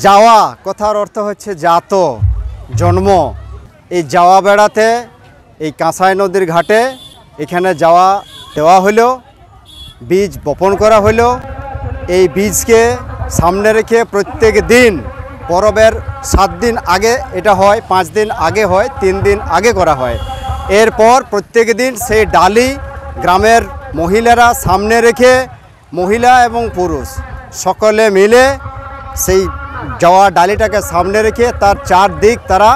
যাওয়া কথার অর্থ হচ্ছে জাত, জন্ম। এই যাওয়া বেড়াতে এই কাঁসাই নদীর ঘাটে এখানে যাওয়া দেওয়া হলো, বীজ বপন করা হলো। এই বীজকে সামনে রেখে প্রত্যেক দিন পরবের 7 দিন আগে এটা হয়, 5 দিন আগে হয়, 3 দিন আগে করা হয়। এরপর প্রত্যেক দিন সেই ডালি গ্রামের মহিলারা সামনে রেখে, মহিলা এবং পুরুষ সকলে মিলে সেই যাওয়া ডালিটাকে সামনে রেখে তার 4 দিক তারা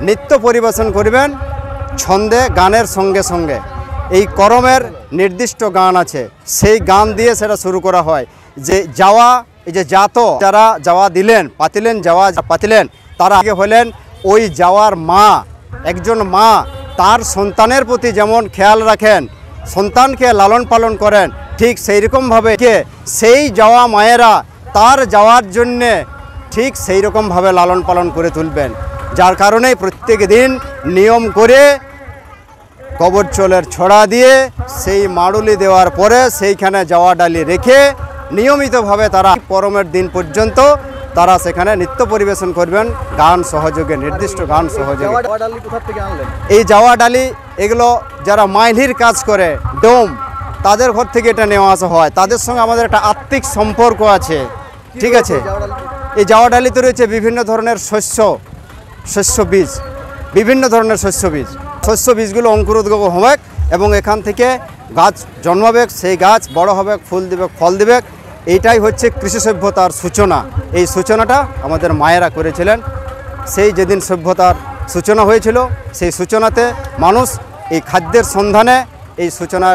নৃত্য পরিবেশন করবেন ছন্দে, গানের সঙ্গে সঙ্গে। এই করমের নির্দিষ্ট গান আছে, সেই গান দিয়ে সেটা শুরু করা হয়। যে যাওয়া, এই যে জাত যারা যাওয়া দিলেন, পাতিলেন, যাওয়া পাতিলেন, তারা আগে হলেন ওই যাওয়ার মা। একজন মা তার সন্তানের প্রতি যেমন খেয়াল রাখেন, সন্তানকে লালন পালন করেন, ঠিক সেই রকমভাবে সেই যাওয়া মায়েরা তার যাওয়ার জন্যে ঠিক সেই রকমভাবে লালন পালন করে তুলবেন। যার কারণে প্রত্যেক দিন নিয়ম করে কবর চলের ছড়া দিয়ে সেই মাড়ুলি দেওয়ার পরে সেইখানে যাওয়া ডালি রেখে নিয়মিতভাবে তারা করমের দিন পর্যন্ত তারা সেখানে নৃত্য পরিবেশন করবেন গান সহযোগে, নির্দিষ্ট গান সহযোগে। এই যাওয়া ডালি এগুলো যারা মাইলির কাজ করে, ডোম, তাদের ঘর থেকে এটা নেওয়া আসা হয়। তাদের সঙ্গে আমাদের একটা আত্মিক সম্পর্ক আছে, ঠিক আছে। এই যাওয়া ডালিতে রয়েছে বিভিন্ন ধরনের শস্য বীজ, বিভিন্ন ধরনের শস্য বীজগুলো অঙ্কুরোদ্গম হবে এবং এখান থেকে গাছ জন্মাবে, সেই গাছ বড় হবে, ফুল দিবে, ফল দিবে। এইটাই হচ্ছে কৃষি সভ্যতার সূচনা। এই সূচনাটা আমাদের মায়েরা করেছিলেন। সেই যেদিন সভ্যতার সূচনা হয়েছিল, সেই সূচনাতে মানুষ এই খাদ্যের সন্ধানে এই সূচনা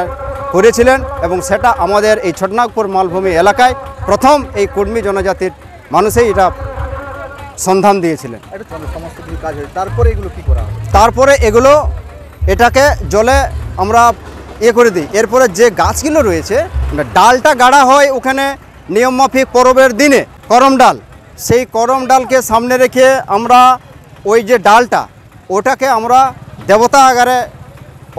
করেছিলেন এবং সেটা আমাদের এই ছোটনাগপুর মালভূমি এলাকায় প্রথম এই কুর্মী জনজাতির মানুষই এটা সন্ধান দিয়েছিলেন। তারপরে এগুলো এটাকে জলে আমরা করে দিই। এরপরে যে গাছগুলো রয়েছে, ডালটা গাড়া হয় ওখানে নিয়মমাফিক পরবের দিনে, করম ডাল। সেই করম ডালকে সামনে রেখে আমরা ওই যে ডালটা, ওটাকে আমরা দেবতা আকারে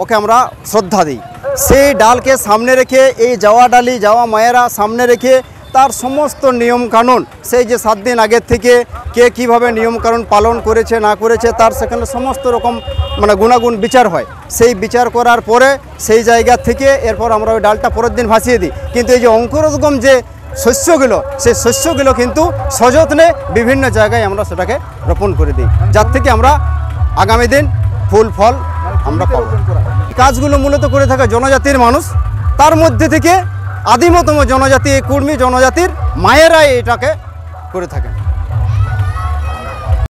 ওকে আমরা শ্রদ্ধা দিই। সেই ডালকে সামনে রেখে এই যাওয়া ডালি, যাওয়া মায়েরা সামনে রেখে তার সমস্ত নিয়মকানুন, সেই যে 7 দিন আগের থেকে কে কীভাবে নিয়মকানুন পালন করেছে না করেছে তার সেখানে সমস্ত রকম গুণাগুণ বিচার হয়। সেই বিচার করার পরে সেই জায়গা থেকে এরপর আমরা ওই ডালটা পরের দিন ভাসিয়ে দিই। কিন্তু এই যে অঙ্কুরোদ্গম যে শস্যগুলো, সেই শস্যগুলো কিন্তু সযত্নে বিভিন্ন জায়গায় আমরা সেটাকে রোপণ করে দিই, যার থেকে আমরা আগামী দিন ফুল ফল আমরা পাবো। কাজগুলো মূলত করে থাকে জনজাতির মানুষ, তার মধ্যে থেকে আদিমতম জনজাতি এই কুর্মী জনজাতির মায়েরাই এটাকে করে থাকেন।